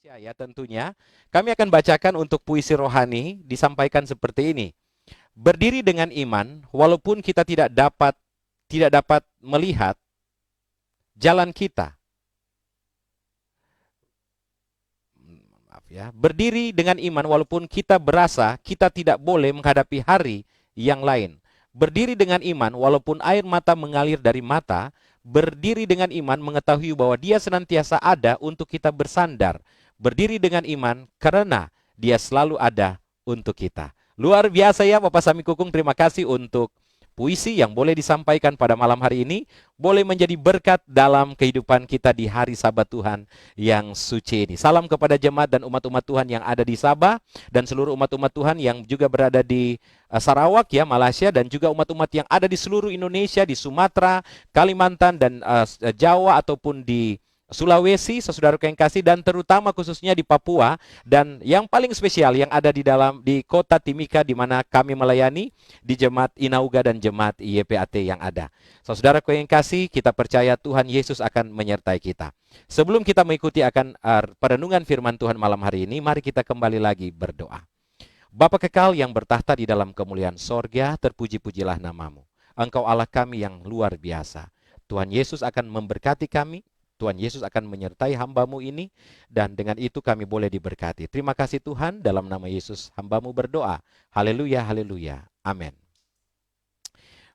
Ya, tentunya kami akan bacakan untuk puisi rohani disampaikan seperti ini. Berdiri dengan iman, walaupun kita tidak dapat melihat jalan kita. Maaf ya. Berdiri dengan iman walaupun kita berasa kita tidak boleh menghadapi hari yang lain. Berdiri dengan iman walaupun air mata mengalir dari mata, berdiri dengan iman mengetahui bahwa Dia senantiasa ada untuk kita bersandar. Berdiri dengan iman karena Dia selalu ada untuk kita. Luar biasa ya Bapak Sami Kukung, terima kasih untuk puisi yang boleh disampaikan pada malam hari ini, boleh menjadi berkat dalam kehidupan kita di hari Sabat Tuhan yang suci ini. Salam kepada jemaat dan umat-umat Tuhan yang ada di Sabah dan seluruh umat-umat Tuhan yang juga berada di Sarawak ya, Malaysia, dan juga umat-umat yang ada di seluruh Indonesia, di Sumatera, Kalimantan, dan Jawa ataupun di Sulawesi, saudaraku yang kasih, dan terutama khususnya di Papua, dan yang paling spesial yang ada di kota Timika di mana kami melayani di Jemaat Inauga dan Jemaat YPAT yang ada. Saudaraku yang kasih, kita percaya Tuhan Yesus akan menyertai kita. Sebelum kita mengikuti akan perenungan firman Tuhan malam hari ini, mari kita kembali lagi berdoa. Bapa kekal yang bertahta di dalam kemuliaan sorga, terpuji-pujilah namamu. Engkau Allah kami yang luar biasa. Tuhan Yesus akan memberkati kami, Tuhan Yesus akan menyertai hambamu ini, dan dengan itu kami boleh diberkati. Terima kasih Tuhan, dalam nama Yesus hambamu berdoa. Haleluya, haleluya, amin.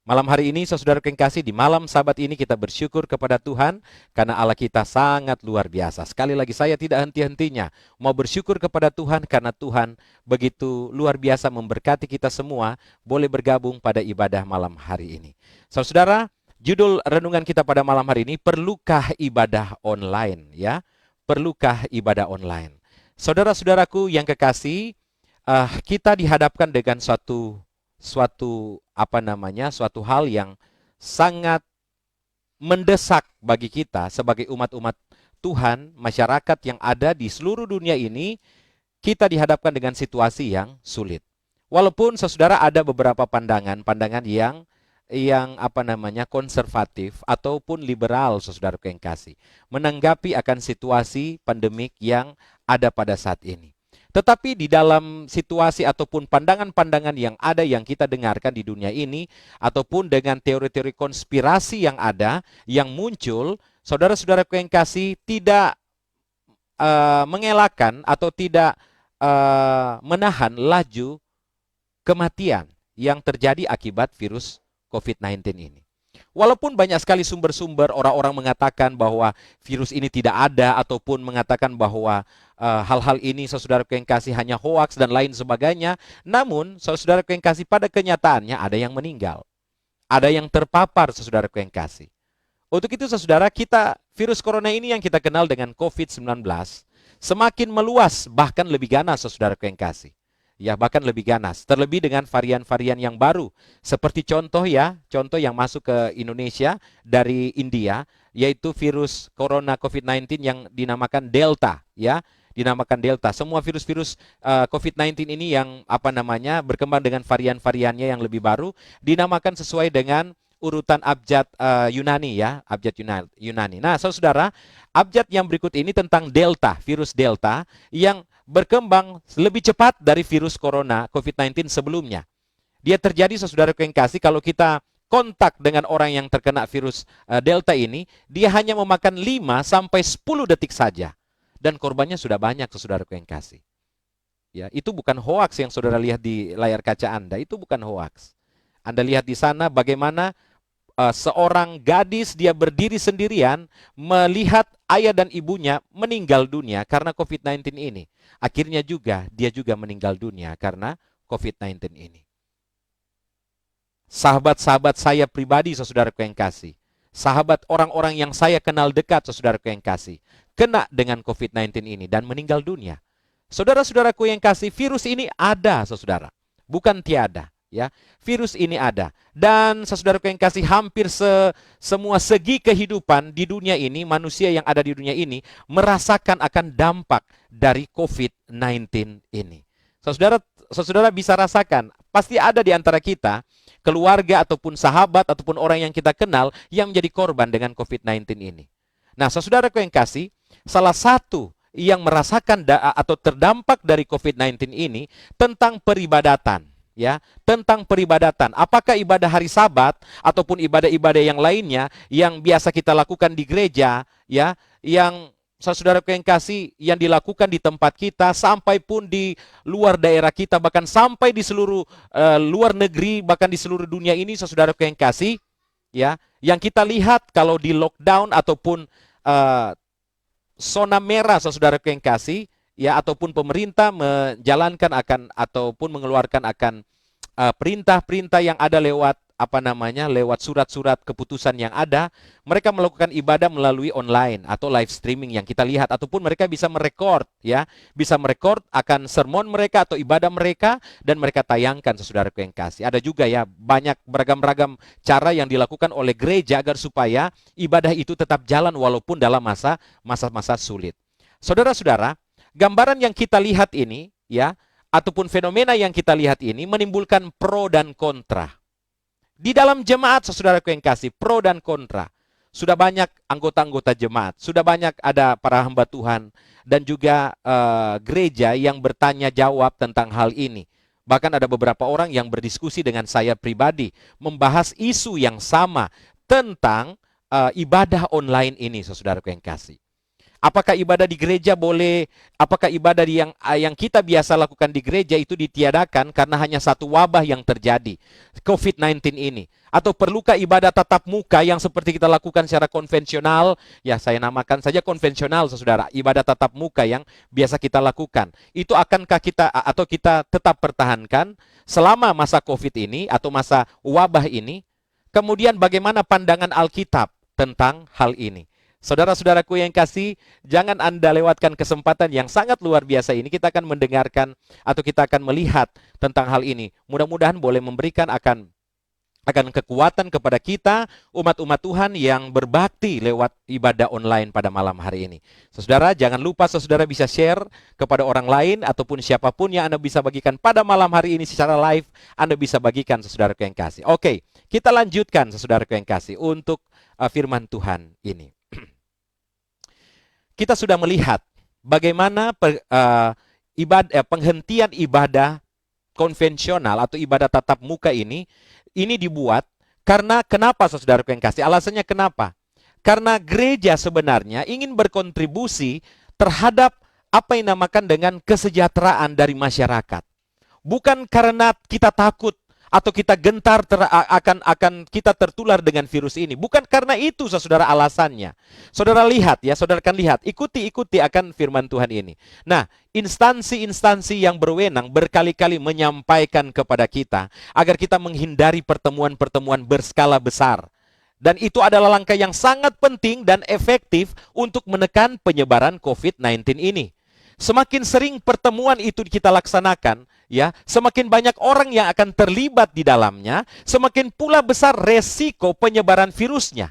Malam hari ini, saudara yang kasih, di malam Sabat ini kita bersyukur kepada Tuhan karena Allah kita sangat luar biasa. Sekali lagi saya tidak henti-hentinya mau bersyukur kepada Tuhan karena Tuhan begitu luar biasa memberkati kita semua boleh bergabung pada ibadah malam hari ini. Saudara, judul renungan kita pada malam hari ini, perlukah ibadah online ya? Perlukah ibadah online? Saudara-saudaraku yang kekasih, kita dihadapkan dengan suatu hal yang sangat mendesak bagi kita sebagai umat-umat Tuhan, masyarakat yang ada di seluruh dunia ini, kita dihadapkan dengan situasi yang sulit. Walaupun saudara ada beberapa pandangan yang konservatif ataupun liberal, saudara yang kasih, menanggapi akan situasi pandemik yang ada pada saat ini. Tetapi di dalam situasi ataupun pandangan-pandangan yang ada yang kita dengarkan di dunia ini, ataupun dengan teori-teori konspirasi yang ada, yang muncul, saudara-saudara yang kasih, tidak mengelakkan atau tidak menahan laju kematian yang terjadi akibat virus COVID-19 ini. Walaupun banyak sekali sumber-sumber orang-orang mengatakan bahwa virus ini tidak ada ataupun mengatakan bahwa hal-hal ini saudara-saudara yang kasih hanya hoaks dan lain sebagainya, namun saudara-saudara yang kasih pada kenyataannya ada yang meninggal. Ada yang terpapar saudara yang kasih. Untuk itu saudara, virus corona ini yang kita kenal dengan COVID-19 semakin meluas, bahkan lebih ganas saudara yang kasih. Ya, bahkan lebih ganas, terlebih dengan varian-varian yang baru. Seperti contoh yang masuk ke Indonesia dari India, yaitu virus corona COVID-19 yang dinamakan Delta, ya. Dinamakan Delta. Semua virus-virus COVID-19 ini yang berkembang dengan varian-variannya yang lebih baru, dinamakan sesuai dengan urutan abjad Yunani ya, abjad Yunani. Nah, saudara, abjad yang berikut ini tentang Delta, virus Delta yang berkembang lebih cepat dari virus corona COVID-19 sebelumnya. Dia terjadi, saudara yang kasih, kalau kita kontak dengan orang yang terkena virus Delta ini, dia hanya memakan 5 sampai 10 detik saja. Dan korbannya sudah banyak, saudara yang kasih. Ya, itu bukan hoaks yang saudara lihat di layar kaca Anda, itu bukan hoaks. Anda lihat di sana bagaimana seorang gadis, dia berdiri sendirian melihat ayah dan ibunya meninggal dunia karena COVID-19 ini. Akhirnya dia juga meninggal dunia karena COVID-19 ini. Sahabat-sahabat saya pribadi, saudaraku yang kasih, sahabat orang-orang yang saya kenal dekat, saudaraku yang kasih, kena dengan COVID-19 ini dan meninggal dunia. Saudara-saudaraku yang kasih, virus ini ada, saudara, bukan tiada. Ya, virus ini ada, dan saudaraku yang kasih, hampir semua segi kehidupan di dunia ini, manusia yang ada di dunia ini merasakan akan dampak dari COVID-19 ini. Saudara bisa rasakan, pasti ada di antara kita, keluarga ataupun sahabat ataupun orang yang kita kenal yang menjadi korban dengan COVID-19 ini. Nah, saudaraku yang kasih, salah satu yang merasakan atau terdampak dari COVID-19 ini tentang peribadatan, ya, tentang peribadatan. Apakah ibadah hari Sabat ataupun ibadah-ibadah yang lainnya yang biasa kita lakukan di gereja, ya, yang saudara yang kasih, yang dilakukan di tempat kita, sampai pun di luar daerah kita, bahkan sampai di seluruh luar negeri, bahkan di seluruh dunia ini, saudara yang kasih, ya, yang kita lihat kalau di lockdown ataupun zona merah, saudara yang kasih, ya, ataupun pemerintah menjalankan akan ataupun mengeluarkan akan perintah-perintah yang ada lewat lewat surat-surat keputusan yang ada, mereka melakukan ibadah melalui online atau live streaming yang kita lihat, ataupun mereka bisa merekord, ya, bisa merekord akan sermon mereka atau ibadah mereka dan mereka tayangkan, saudaraku yang kasih. Ada juga, ya, banyak beragam-ragam cara yang dilakukan oleh gereja agar supaya ibadah itu tetap jalan walaupun dalam masa-masa sulit. Saudara-saudara, gambaran yang kita lihat ini, ya, ataupun fenomena yang kita lihat ini menimbulkan pro dan kontra. Di dalam jemaat, saudaraku yang kasih, pro dan kontra. Sudah banyak anggota-anggota jemaat, sudah banyak ada para hamba Tuhan, dan juga gereja yang bertanya jawab tentang hal ini. Bahkan ada beberapa orang yang berdiskusi dengan saya pribadi, membahas isu yang sama tentang ibadah online ini, saudaraku yang kasih. Apakah ibadah di gereja boleh, apakah ibadah yang kita biasa lakukan di gereja itu ditiadakan karena hanya satu wabah yang terjadi, COVID-19 ini? Atau perlukah ibadah tatap muka yang seperti kita lakukan secara konvensional, ya saya namakan saja konvensional, saudara, ibadah tatap muka yang biasa kita lakukan. Itu akankah kita tetap pertahankan selama masa COVID ini atau masa wabah ini? Kemudian bagaimana pandangan Alkitab tentang hal ini? Saudara-saudaraku yang kasih, jangan Anda lewatkan kesempatan yang sangat luar biasa ini. Kita akan mendengarkan atau kita akan melihat tentang hal ini. Mudah-mudahan boleh memberikan akan kekuatan kepada kita, umat-umat Tuhan yang berbakti lewat ibadah online pada malam hari ini. Saudara, jangan lupa saudara bisa share kepada orang lain ataupun siapapun yang Anda bisa bagikan pada malam hari ini secara live, Anda bisa bagikan, saudaraku yang kasih. Oke, kita lanjutkan, saudaraku yang kasih, untuk firman Tuhan ini. Kita sudah melihat bagaimana penghentian ibadah konvensional atau ibadah tatap muka ini dibuat karena kenapa, saudaraku yang kasih? Alasannya kenapa? Karena gereja sebenarnya ingin berkontribusi terhadap apa yang dinamakan dengan kesejahteraan dari masyarakat. Bukan karena kita takut atau kita gentar akan kita tertular dengan virus ini. Bukan karena itu, saudara, alasannya. Saudara lihat, ya, saudara akan lihat, ikuti akan firman Tuhan ini. Nah, instansi-instansi yang berwenang berkali-kali menyampaikan kepada kita agar kita menghindari pertemuan-pertemuan berskala besar. Dan itu adalah langkah yang sangat penting dan efektif untuk menekan penyebaran COVID-19 ini. Semakin sering pertemuan itu kita laksanakan, ya, semakin banyak orang yang akan terlibat di dalamnya, semakin pula besar resiko penyebaran virusnya.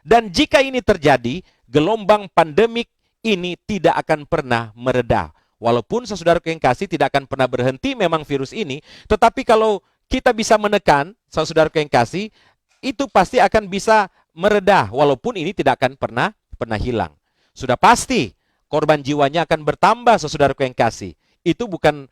Dan jika ini terjadi, gelombang pandemik ini tidak akan pernah mereda. Walaupun, saudaraku yang kasih, tidak akan pernah berhenti memang virus ini, tetapi kalau kita bisa menekan, saudaraku yang kasih, itu pasti akan bisa mereda, walaupun ini tidak akan pernah hilang. Sudah pasti korban jiwanya akan bertambah, saudaraku yang kasih. Itu bukan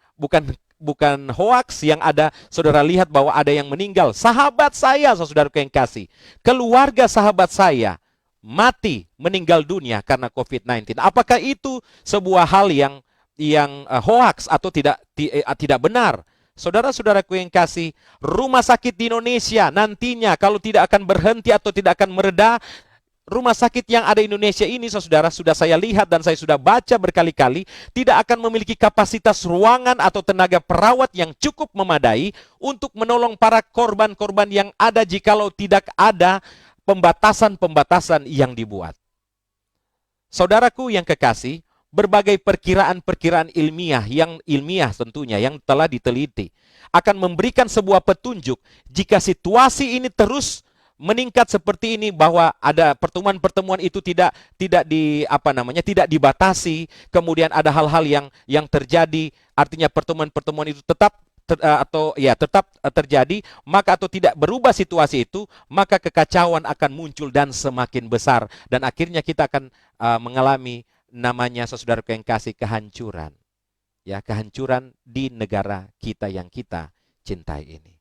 hoaks yang ada, saudara lihat bahwa ada yang meninggal. Sahabat saya, saudaraku yang kasih, keluarga sahabat saya mati, meninggal dunia karena COVID-19. Apakah itu sebuah hal yang hoaks atau tidak benar? Saudara-saudaraku yang kasih, rumah sakit di Indonesia nantinya kalau tidak akan berhenti atau tidak akan mereda, rumah sakit yang ada di Indonesia ini, saudara, sudah saya lihat dan saya sudah baca berkali-kali, tidak akan memiliki kapasitas ruangan atau tenaga perawat yang cukup memadai untuk menolong para korban-korban yang ada jikalau tidak ada pembatasan-pembatasan yang dibuat. Saudaraku yang kekasih, berbagai perkiraan-perkiraan ilmiah tentunya yang telah diteliti akan memberikan sebuah petunjuk jika situasi ini terus meningkat seperti ini, bahwa ada pertemuan-pertemuan itu tidak dibatasi, kemudian ada hal-hal yang terjadi, artinya pertemuan-pertemuan itu tetap terjadi, maka atau tidak berubah situasi itu, maka kekacauan akan muncul dan semakin besar, dan akhirnya kita akan mengalami namanya saudaraku yang kasih kehancuran. Ya, kehancuran di negara kita yang kita cintai ini.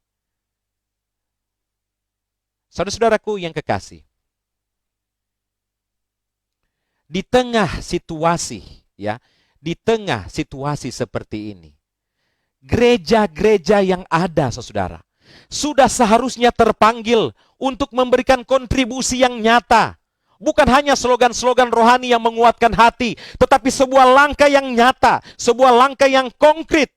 Saudara-saudaraku yang kekasih, di tengah situasi, ya, di tengah situasi seperti ini, gereja-gereja yang ada, saudara, sudah seharusnya terpanggil untuk memberikan kontribusi yang nyata. Bukan hanya slogan-slogan rohani yang menguatkan hati, tetapi sebuah langkah yang nyata, sebuah langkah yang konkret.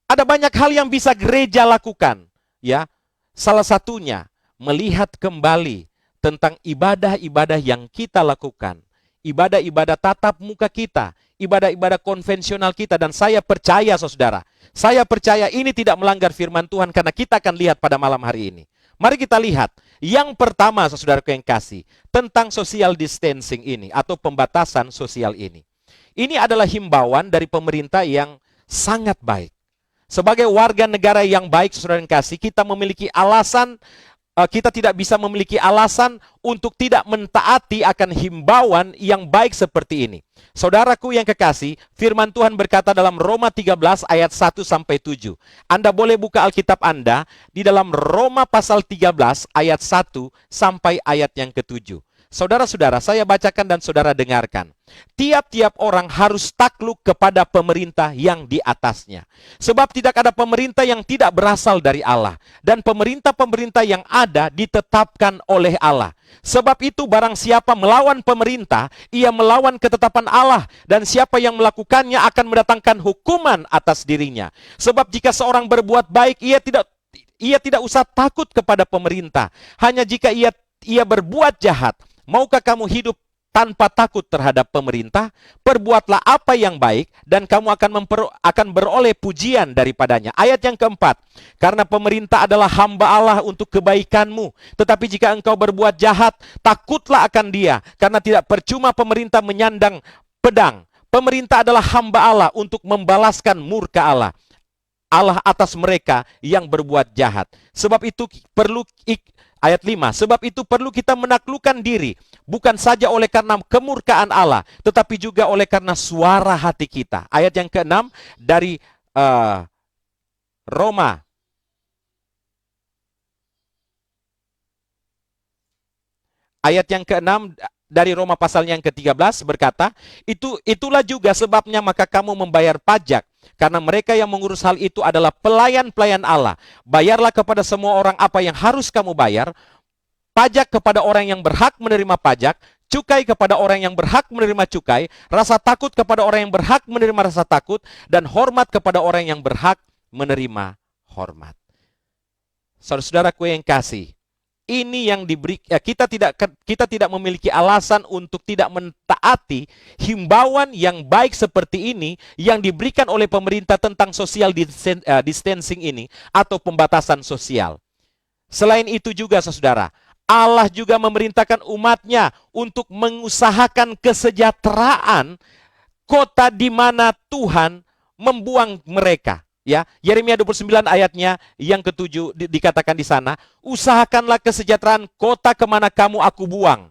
Ada banyak hal yang bisa gereja lakukan, ya. Salah satunya melihat kembali tentang ibadah-ibadah yang kita lakukan, ibadah-ibadah tatap muka kita, ibadah-ibadah konvensional kita. Dan saya percaya, saudara, saya percaya ini tidak melanggar firman Tuhan, karena kita akan lihat pada malam hari ini. Mari kita lihat. Yang pertama, saudaraku yang kasih, tentang social distancing ini atau pembatasan sosial ini. Ini adalah himbauan dari pemerintah yang sangat baik. Sebagai warga negara yang baik, saudara yang kasih, kita memiliki alasan, kita tidak bisa memiliki alasan untuk tidak mentaati akan himbauan yang baik seperti ini. Saudaraku yang kekasih, firman Tuhan berkata dalam Roma 13 ayat 1-7. Anda boleh buka Alkitab Anda di dalam Roma pasal 13 ayat 1 sampai ayat yang ke-7. Saudara-saudara, saya bacakan dan saudara dengarkan. Tiap-tiap orang harus takluk kepada pemerintah yang di atasnya. Sebab tidak ada pemerintah yang tidak berasal dari Allah. Dan pemerintah-pemerintah yang ada ditetapkan oleh Allah. Sebab itu barang siapa melawan pemerintah, ia melawan ketetapan Allah. Dan siapa yang melakukannya akan mendatangkan hukuman atas dirinya. Sebab jika seorang berbuat baik, ia tidak usah takut kepada pemerintah. Hanya jika ia berbuat jahat. Maukah kamu hidup tanpa takut terhadap pemerintah? Perbuatlah apa yang baik dan kamu akan beroleh pujian daripadanya. Ayat yang keempat, karena pemerintah adalah hamba Allah untuk kebaikanmu. Tetapi jika engkau berbuat jahat, takutlah akan dia, karena tidak percuma pemerintah menyandang pedang. Pemerintah adalah hamba Allah untuk membalaskan murka Allah atas mereka yang berbuat jahat. Sebab itu perlu ayat 5, sebab itu perlu kita menaklukkan diri, bukan saja oleh karena kemurkaan Allah, tetapi juga oleh karena suara hati kita. Ayat yang ke-6 dari Roma. Ayat yang ke-6 dari Roma pasal yang ke-13 berkata, itulah juga sebabnya maka kamu membayar pajak, karena mereka yang mengurus hal itu adalah pelayan-pelayan Allah. Bayarlah kepada semua orang apa yang harus kamu bayar, pajak kepada orang yang berhak menerima pajak, cukai kepada orang yang berhak menerima cukai, rasa takut kepada orang yang berhak menerima rasa takut, dan hormat kepada orang yang berhak menerima hormat. Saudara-saudaraku yang kasih, ini yang diberi, kita tidak memiliki alasan untuk tidak mentaati himbauan yang baik seperti ini yang diberikan oleh pemerintah tentang social distancing ini atau pembatasan sosial. Selain itu juga, saudara, Allah juga memerintahkan umatnya untuk mengusahakan kesejahteraan kota di mana Tuhan membuang mereka. Ya, Yeremia 29 ayatnya yang ke-7 dikatakan di sana, usahakanlah kesejahteraan kota kemana kamu aku buang.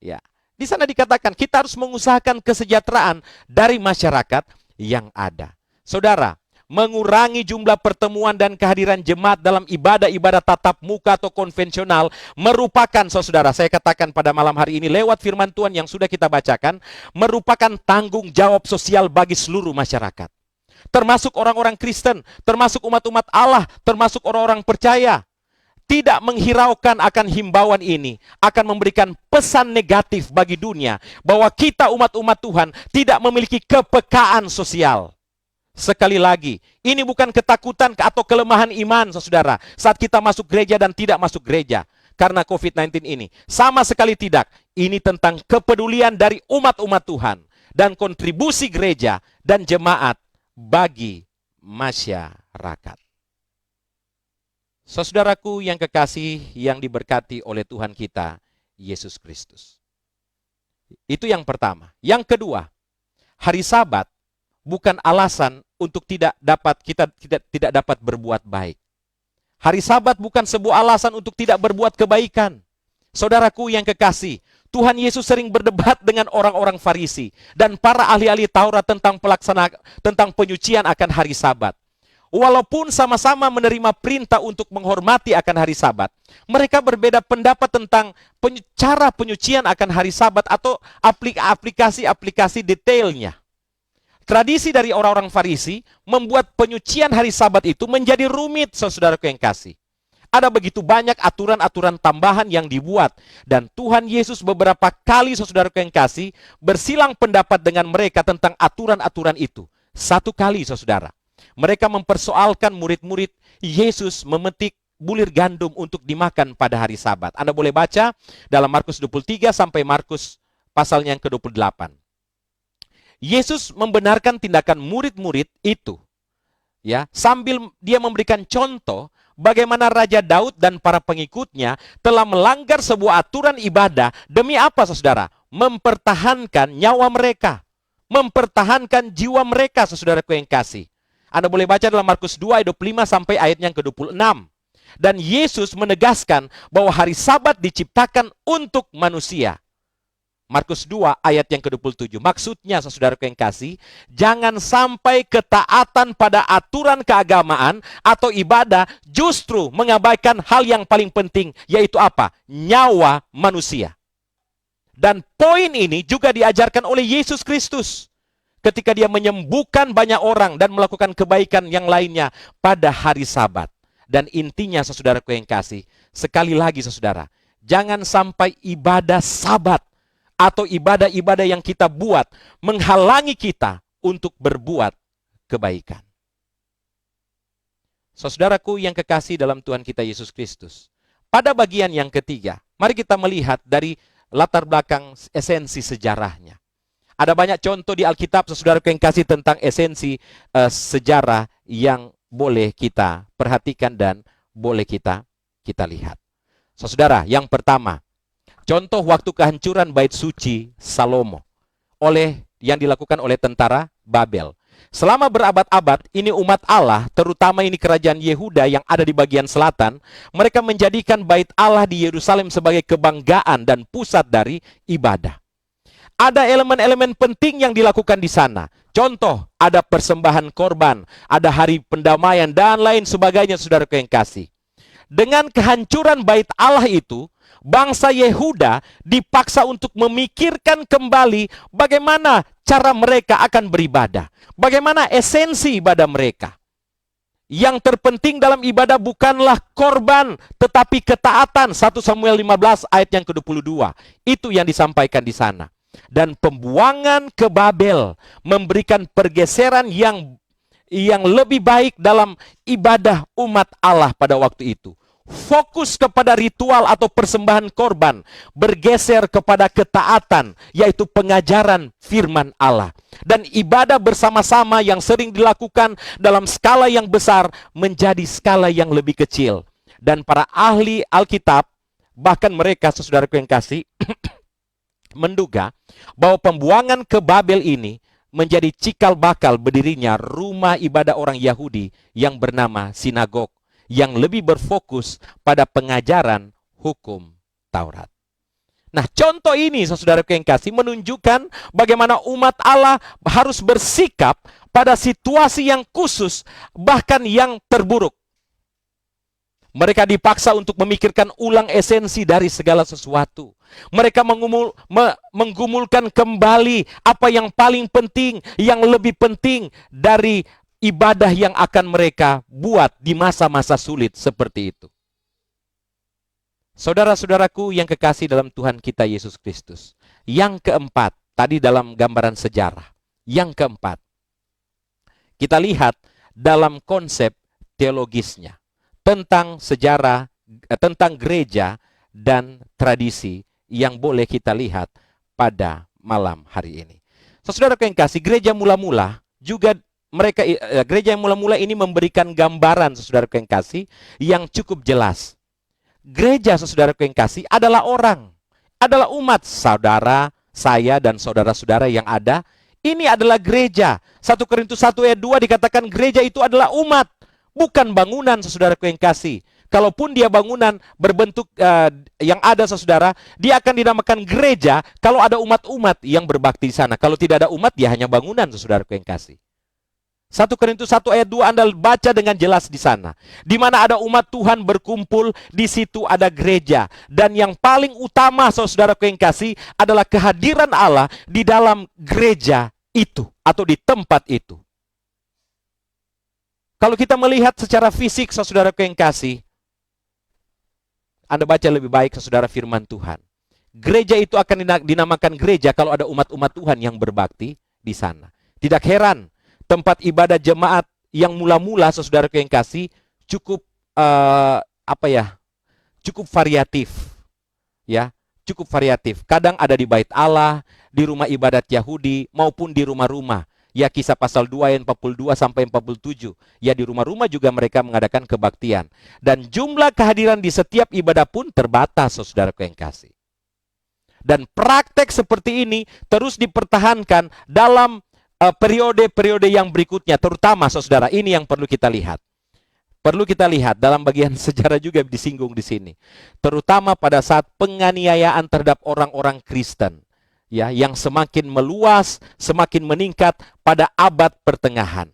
Ya, di sana dikatakan kita harus mengusahakan kesejahteraan dari masyarakat yang ada. Saudara, mengurangi jumlah pertemuan dan kehadiran jemaat dalam ibadah-ibadah tatap muka atau konvensional merupakan, saudara, saya katakan pada malam hari ini lewat firman Tuhan yang sudah kita bacakan, merupakan tanggung jawab sosial bagi seluruh masyarakat. Termasuk orang-orang Kristen, termasuk umat-umat Allah, termasuk orang-orang percaya. Tidak menghiraukan akan himbauan ini akan memberikan pesan negatif bagi dunia bahwa kita umat-umat Tuhan tidak memiliki kepekaan sosial. Sekali lagi, ini bukan ketakutan atau kelemahan iman, saudara, saat kita masuk gereja dan tidak masuk gereja karena COVID-19 ini. Sama sekali tidak. Ini tentang kepedulian dari umat-umat Tuhan dan kontribusi gereja dan jemaat bagi masyarakat. Saudaraku yang kekasih yang diberkati oleh Tuhan kita Yesus Kristus. Itu yang pertama. Yang kedua, hari Sabat bukan alasan untuk tidak dapat berbuat baik. Hari Sabat bukan sebuah alasan untuk tidak berbuat kebaikan. Saudaraku yang kekasih, Tuhan Yesus sering berdebat dengan orang-orang Farisi dan para ahli-ahli Taurat tentang penyucian akan hari Sabat. Walaupun sama-sama menerima perintah untuk menghormati akan hari Sabat, mereka berbeda pendapat tentang cara penyucian akan hari Sabat atau aplikasi-aplikasi detailnya. Tradisi dari orang-orang Farisi membuat penyucian hari Sabat itu menjadi rumit, saudaraku yang kasih. Ada begitu banyak aturan-aturan tambahan yang dibuat. Dan Tuhan Yesus beberapa kali, saudaraku yang kasih, bersilang pendapat dengan mereka tentang aturan-aturan itu. Satu kali, saudara, mereka mempersoalkan murid-murid Yesus memetik bulir gandum untuk dimakan pada hari Sabat. Anda boleh baca dalam Markus 23 sampai Markus pasalnya yang ke-28. Yesus membenarkan tindakan murid-murid itu, ya, sambil dia memberikan contoh bagaimana Raja Daud dan para pengikutnya telah melanggar sebuah aturan ibadah demi apa, saudara? Mempertahankan nyawa mereka, mempertahankan jiwa mereka, saudaraku yang kasih. Anda boleh baca dalam Markus 2 ayat 25 sampai ayat yang ke-26. Dan Yesus menegaskan bahwa hari Sabat diciptakan untuk manusia. Markus 2 ayat yang ke-27. Maksudnya, saudaraku yang kasih, jangan sampai ketaatan pada aturan keagamaan atau ibadah justru mengabaikan hal yang paling penting, yaitu apa? Nyawa manusia. Dan poin ini juga diajarkan oleh Yesus Kristus ketika dia menyembuhkan banyak orang dan melakukan kebaikan yang lainnya pada hari Sabat. Dan intinya, saudaraku yang kasih, sekali lagi saudara, jangan sampai ibadah Sabat atau ibadah-ibadah yang kita buat menghalangi kita untuk berbuat kebaikan. Saudaraku yang kekasih dalam Tuhan kita Yesus Kristus, pada bagian yang ketiga, mari kita melihat dari latar belakang esensi sejarahnya. Ada banyak contoh di Alkitab, saudaraku yang kasih, tentang esensi sejarah yang boleh kita perhatikan dan boleh kita lihat. Saudara, yang pertama, contoh waktu kehancuran bait suci Salomo yang dilakukan oleh tentara Babel. Selama berabad-abad, ini umat Allah, terutama ini kerajaan Yehuda yang ada di bagian selatan, mereka menjadikan bait Allah di Yerusalem sebagai kebanggaan dan pusat dari ibadah. Ada elemen-elemen penting yang dilakukan di sana. Contoh, ada persembahan korban, ada hari pendamaian, dan lain sebagainya, saudaraku yang kasih. Dengan kehancuran bait Allah itu, bangsa Yehuda dipaksa untuk memikirkan kembali bagaimana cara mereka akan beribadah. Bagaimana esensi ibadah mereka. Yang terpenting dalam ibadah bukanlah korban, tetapi ketaatan. 1 Samuel 15 ayat yang ke-22. Itu yang disampaikan di sana. Dan pembuangan ke Babel memberikan pergeseran yang lebih baik dalam ibadah umat Allah pada waktu itu. Fokus kepada ritual atau persembahan korban bergeser kepada ketaatan, yaitu pengajaran firman Allah. Dan ibadah bersama-sama yang sering dilakukan dalam skala yang besar menjadi skala yang lebih kecil. Dan para ahli Alkitab, bahkan mereka, saudaraku yang kasih, menduga bahwa pembuangan ke Babel ini menjadi cikal bakal berdirinya rumah ibadah orang Yahudi yang bernama sinagog, yang lebih berfokus pada pengajaran hukum Taurat. Nah, contoh ini, saudaraku yang kasih, menunjukkan bagaimana umat Allah harus bersikap pada situasi yang khusus, bahkan yang terburuk. Mereka dipaksa untuk memikirkan ulang esensi dari segala sesuatu. Mereka menggumulkan kembali apa yang paling penting, yang lebih penting dari ibadah yang akan mereka buat di masa-masa sulit seperti itu. Saudara-saudaraku yang kekasih dalam Tuhan kita Yesus Kristus. Yang keempat, tadi dalam gambaran sejarah. Yang keempat, kita lihat dalam konsep teologisnya. Tentang sejarah, tentang gereja dan tradisi yang boleh kita lihat pada malam hari ini. Saudara yang kasih, gereja mula-mula juga gereja yang mula-mula ini memberikan gambaran, saudara yang kasih, yang cukup jelas. Gereja, saudara yang kasih, adalah orang, adalah umat. Saudara, saya dan saudara-saudara yang ada, ini adalah gereja. 1 Korintus 1 ayat 2 dikatakan gereja itu adalah umat. Bukan bangunan, saudaraku yang kasih. kalaupun dia bangunan berbentuk yang ada saudara, dia akan dinamakan gereja kalau ada umat-umat yang berbakti di sana. Kalau tidak ada umat, dia hanya bangunan, saudaraku yang kasih. 1 Korintus 1 ayat 2 Anda baca dengan jelas di sana. Di mana ada umat Tuhan berkumpul, di situ ada gereja. Dan yang paling utama, saudaraku yang kasih, adalah kehadiran Allah di dalam gereja itu atau di tempat itu. Kalau kita melihat secara fisik, saudaraku yang kasih, Anda baca lebih baik, saudara, firman Tuhan. Gereja itu akan dinamakan gereja kalau ada umat-umat Tuhan yang berbakti di sana. Tidak heran, tempat ibadah jemaat yang mula-mula, saudaraku yang kasih, cukup cukup variatif, ya, cukup variatif. Kadang ada di bait Allah, di rumah ibadat Yahudi, maupun di rumah-rumah. Ya, Kisah pasal 2 ayat 42 sampai 47. Ya, di rumah-rumah juga mereka mengadakan kebaktian. Dan jumlah kehadiran di setiap ibadah pun terbatas, saudaraku yang kasih. Dan praktek seperti ini terus dipertahankan dalam periode-periode yang berikutnya, terutama, saudara, ini yang perlu kita lihat. Perlu kita lihat dalam bagian sejarah juga disinggung di sini. Terutama pada saat penganiayaan terhadap orang-orang Kristen, ya, yang semakin meluas, semakin meningkat pada abad pertengahan.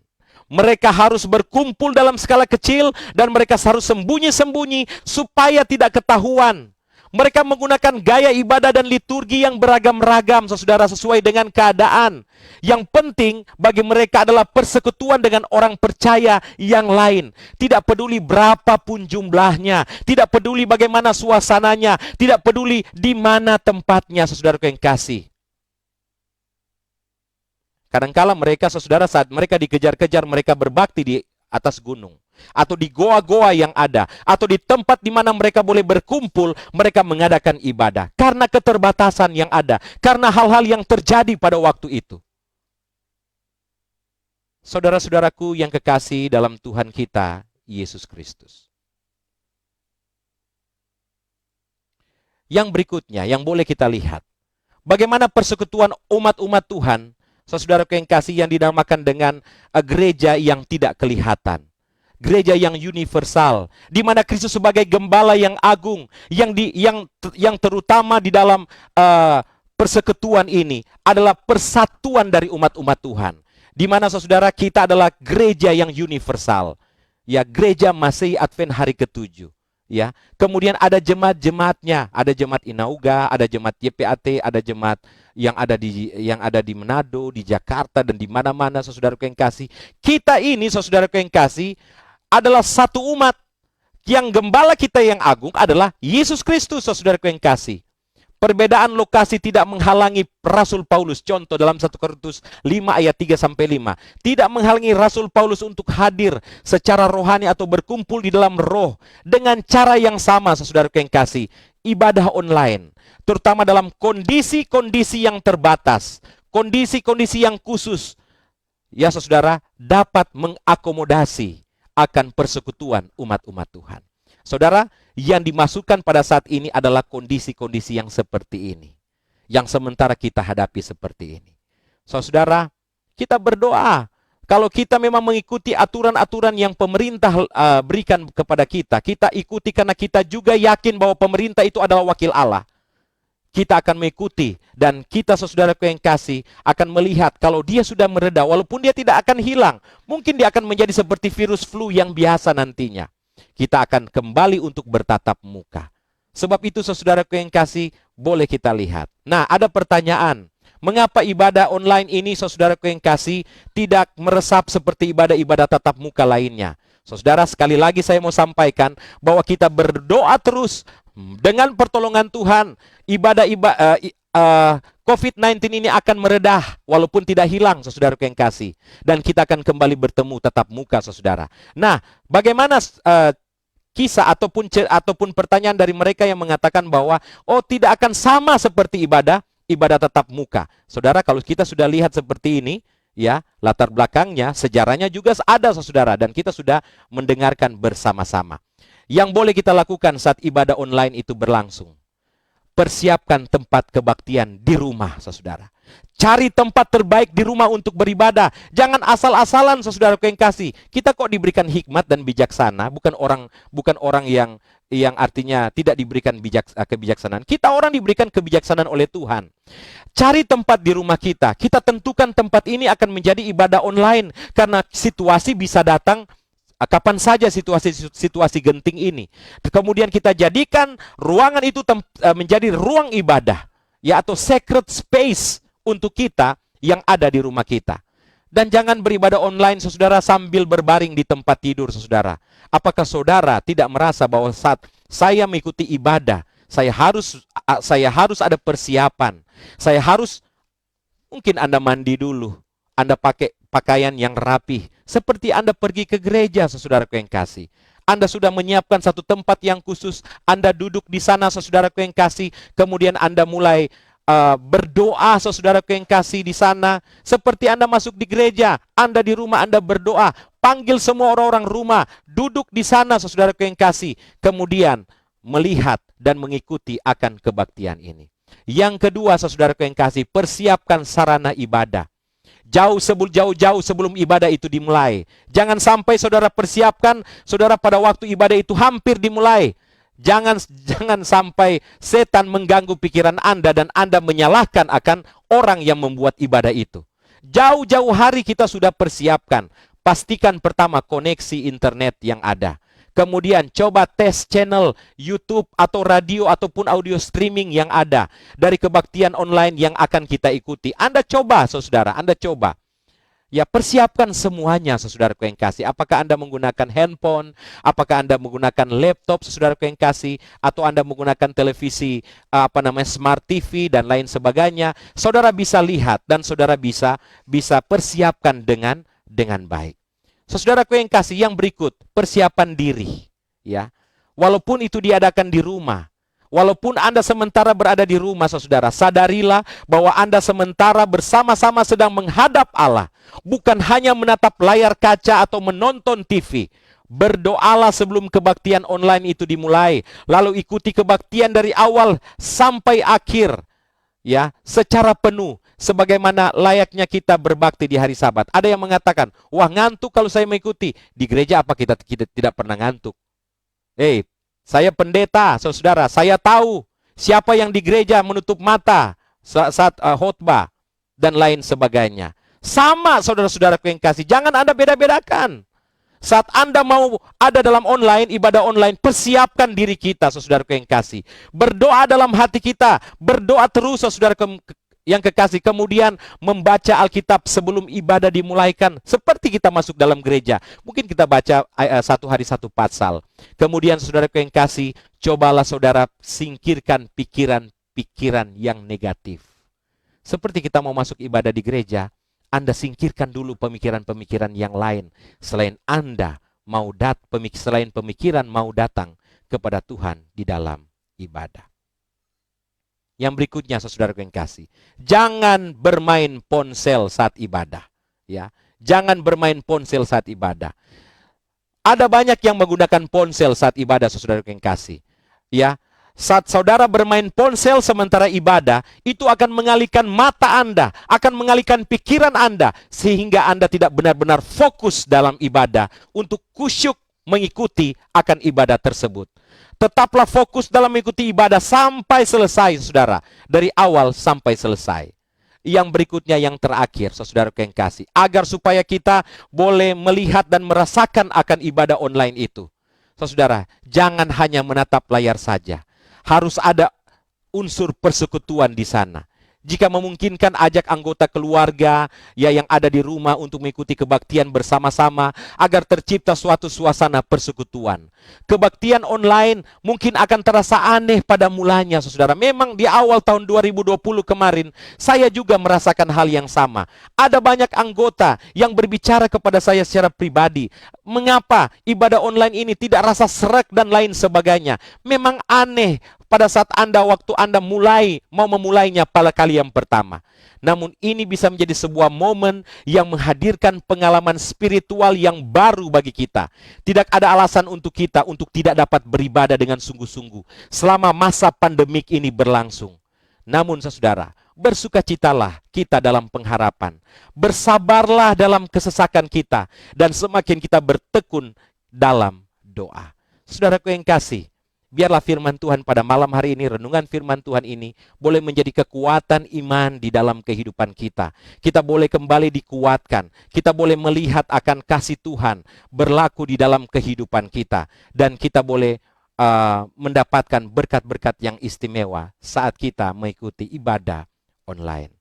Mereka harus berkumpul dalam skala kecil dan mereka harus sembunyi-sembunyi supaya tidak ketahuan. Mereka menggunakan gaya ibadah dan liturgi yang beragam-ragam, saudara, sesuai dengan keadaan. Yang penting bagi mereka adalah persekutuan dengan orang percaya yang lain. Tidak peduli berapapun jumlahnya, tidak peduli bagaimana suasananya, tidak peduli di mana tempatnya, saudaraku yang kasih. Kadangkala mereka, saudara, saat mereka dikejar-kejar, mereka berbakti di atas gunung, atau di goa-goa yang ada, atau di tempat di mana mereka boleh berkumpul, mereka mengadakan ibadah. Karena keterbatasan yang ada, karena hal-hal yang terjadi pada waktu itu. Saudara-saudaraku yang kekasih dalam Tuhan kita, Yesus Kristus. Yang berikutnya, yang boleh kita lihat, bagaimana persekutuan umat-umat Tuhan, saudaraku yang kasih, yang dinamakan dengan gereja yang tidak kelihatan. Gereja yang universal, di mana Kristus sebagai gembala yang agung, yang terutama di dalam persekutuan ini adalah persatuan dari umat-umat Tuhan. Di mana, saudara, kita adalah gereja yang universal. Ya, gereja Masehi Advent hari ke-7. Ya, kemudian ada jemaat-jemaatnya, ada jemaat Inauga, ada jemaat YPAT, ada jemaat yang ada di Manado, di Jakarta, dan di mana-mana, saudaraku yang kasih. Kita ini, saudaraku yang kasih, adalah satu umat yang gembala kita yang agung adalah Yesus Kristus, saudaraku yang kasih. Perbedaan lokasi tidak menghalangi Rasul Paulus. Contoh dalam 1 Korintus 5 ayat 3 sampai 5. Tidak menghalangi Rasul Paulus untuk hadir secara rohani atau berkumpul di dalam roh dengan cara yang sama, saudaraku yang kasih. Ibadah online, terutama dalam kondisi-kondisi yang terbatas, kondisi-kondisi yang khusus, ya, saudara, dapat mengakomodasi akan persekutuan umat-umat Tuhan. Saudara, yang dimasukkan pada saat ini adalah kondisi-kondisi yang seperti ini, yang sementara kita hadapi seperti ini. Saudara, kita berdoa, kalau kita memang mengikuti aturan-aturan yang pemerintah berikan kepada kita, kita ikuti karena kita juga yakin bahwa pemerintah itu adalah wakil Allah. Kita akan mengikuti, dan kita, saudaraku yang kasih, akan melihat kalau dia sudah mereda, walaupun dia tidak akan hilang, mungkin dia akan menjadi seperti virus flu yang biasa nantinya. Kita akan kembali untuk bertatap muka. Sebab itu, saudaraku yang kasih, boleh kita lihat. Nah, ada pertanyaan. Mengapa ibadah online ini, saudaraku yang kasih, tidak meresap seperti ibadah-ibadah tatap muka lainnya? Saudara, sekali lagi saya mau sampaikan bahwa kita berdoa terus dengan pertolongan Tuhan. COVID-19 ini akan meredah walaupun tidak hilang, saudaraku yang kasih. Dan kita akan kembali bertemu tatap muka, saudara. Nah, bagaimana kisah ataupun pertanyaan dari mereka yang mengatakan bahwa tidak akan sama seperti ibadah tatap muka. Saudara, kalau kita sudah lihat seperti ini, ya, latar belakangnya, sejarahnya juga ada, saudara, dan kita sudah mendengarkan bersama-sama. Yang boleh kita lakukan saat ibadah online itu berlangsung. persiapkan tempat kebaktian di rumah, saudara. Cari tempat terbaik di rumah untuk beribadah. Jangan asal-asalan, saudaraku yang kasih. Kita kok diberikan hikmat dan bijaksana, bukan orang yang artinya tidak diberikan kebijaksanaan. Kita orang diberikan kebijaksanaan oleh Tuhan. Cari tempat di rumah kita. Kita tentukan tempat ini akan menjadi ibadah online karena situasi bisa datang kapan saja situasi genting ini. Kemudian kita jadikan ruangan itu menjadi ruang ibadah, ya, atau sacred space untuk kita yang ada di rumah kita. Dan jangan beribadah online, saudara, sambil berbaring di tempat tidur, saudara. Apakah saudara tidak merasa bahwa saat saya mengikuti ibadah, saya harus ada persiapan. Mungkin Anda mandi dulu, Anda pakai pakaian yang rapi, seperti Anda pergi ke gereja, saudaraku yang kasih. Anda sudah menyiapkan satu tempat yang khusus, Anda duduk di sana, saudaraku yang kasih, kemudian Anda mulai berdoa, saudaraku yang kasih, di sana. Seperti Anda masuk di gereja, Anda di rumah Anda berdoa, panggil semua orang-orang rumah, duduk di sana, saudaraku yang kasih, kemudian melihat dan mengikuti akan kebaktian ini. Yang kedua, saudaraku yang kasih, persiapkan sarana ibadah. Jauh-jauh sebelum ibadah itu dimulai. Jangan sampai saudara persiapkan, saudara pada waktu ibadah itu hampir dimulai. Jangan sampai setan mengganggu pikiran Anda dan Anda menyalahkan akan orang yang membuat ibadah itu. Jauh-jauh hari kita sudah persiapkan. Pastikan pertama koneksi internet yang ada. Kemudian coba tes channel YouTube atau radio ataupun audio streaming yang ada dari kebaktian online yang akan kita ikuti. Anda coba, saudara, Anda coba. Ya, persiapkan semuanya, saudaraku yang kasih. Apakah Anda menggunakan handphone, apakah Anda menggunakan laptop, saudaraku yang kasih, atau Anda menggunakan televisi, smart TV dan lain sebagainya. Saudara bisa lihat dan saudara bisa persiapkan dengan baik. Saudaraku yang kasih, yang berikut, persiapan diri, ya. Walaupun itu diadakan di rumah, walaupun Anda sementara berada di rumah, saudara, sadarilah bahwa Anda sementara bersama-sama sedang menghadap Allah, bukan hanya menatap layar kaca atau menonton TV. Berdoalah sebelum kebaktian online itu dimulai, lalu ikuti kebaktian dari awal sampai akhir, ya, secara penuh. Sebagaimana layaknya kita berbakti di hari Sabat. Ada yang mengatakan, wah, ngantuk kalau saya mengikuti. Di gereja apa kita tidak pernah ngantuk? Saya pendeta, saudara, saya tahu siapa yang di gereja menutup mata saat khotbah dan lain sebagainya. Sama, saudara-saudaraku yang kasih, jangan Anda beda-bedakan. Saat Anda mau ada dalam online, ibadah online, persiapkan diri kita, saudaraku yang kasih. Berdoa dalam hati kita, berdoa terus, saudaraku yang kekasih, kemudian membaca Alkitab sebelum ibadah dimulaikan. Seperti kita masuk dalam gereja, mungkin kita baca satu hari satu pasal. Kemudian saudaraku yang kasih, cobalah saudara singkirkan pikiran-pikiran yang negatif. Seperti kita mau masuk ibadah di gereja, Anda singkirkan dulu pemikiran-pemikiran yang lain. Selain pemikiran mau datang kepada Tuhan di dalam ibadah. Yang berikutnya, saudaraku yang kasih, jangan bermain ponsel saat ibadah, ya. Jangan bermain ponsel saat ibadah. Ada banyak yang menggunakan ponsel saat ibadah, saudaraku yang kasih, ya. Saat saudara bermain ponsel sementara ibadah, itu akan mengalihkan mata Anda, akan mengalihkan pikiran Anda, sehingga Anda tidak benar-benar fokus dalam ibadah untuk kusyuk mengikuti akan ibadah tersebut. Tetaplah fokus dalam mengikuti ibadah sampai selesai, saudara. Dari awal sampai selesai. Yang berikutnya, yang terakhir, saudaraku yang kasih, agar supaya kita boleh melihat dan merasakan akan ibadah online itu. Saudara, jangan hanya menatap layar saja. Harus ada unsur persekutuan di sana. Jika memungkinkan, ajak anggota keluarga yang ada di rumah untuk mengikuti kebaktian bersama-sama agar tercipta suatu suasana persekutuan. Kebaktian online mungkin akan terasa aneh pada mulanya, saudara. Memang di awal tahun 2020 kemarin, saya juga merasakan hal yang sama. Ada banyak anggota yang berbicara kepada saya secara pribadi. Mengapa ibadah online ini tidak rasa serak dan lain sebagainya? Memang aneh. pada saat waktu Anda mau memulainya pada kali yang pertama. Namun ini bisa menjadi sebuah momen yang menghadirkan pengalaman spiritual yang baru bagi kita. Tidak ada alasan untuk kita untuk tidak dapat beribadah dengan sungguh-sungguh selama masa pandemik ini berlangsung. Namun saudara, bersukacitalah kita dalam pengharapan. Bersabarlah dalam kesesakan kita. Dan semakin kita bertekun dalam doa. Saudaraku yang kasih, biarlah firman Tuhan pada malam hari ini, renungan firman Tuhan ini boleh menjadi kekuatan iman di dalam kehidupan kita. Kita boleh kembali dikuatkan. Kita boleh melihat akan kasih Tuhan berlaku di dalam kehidupan kita. Dan kita boleh mendapatkan berkat-berkat yang istimewa saat kita mengikuti ibadah online.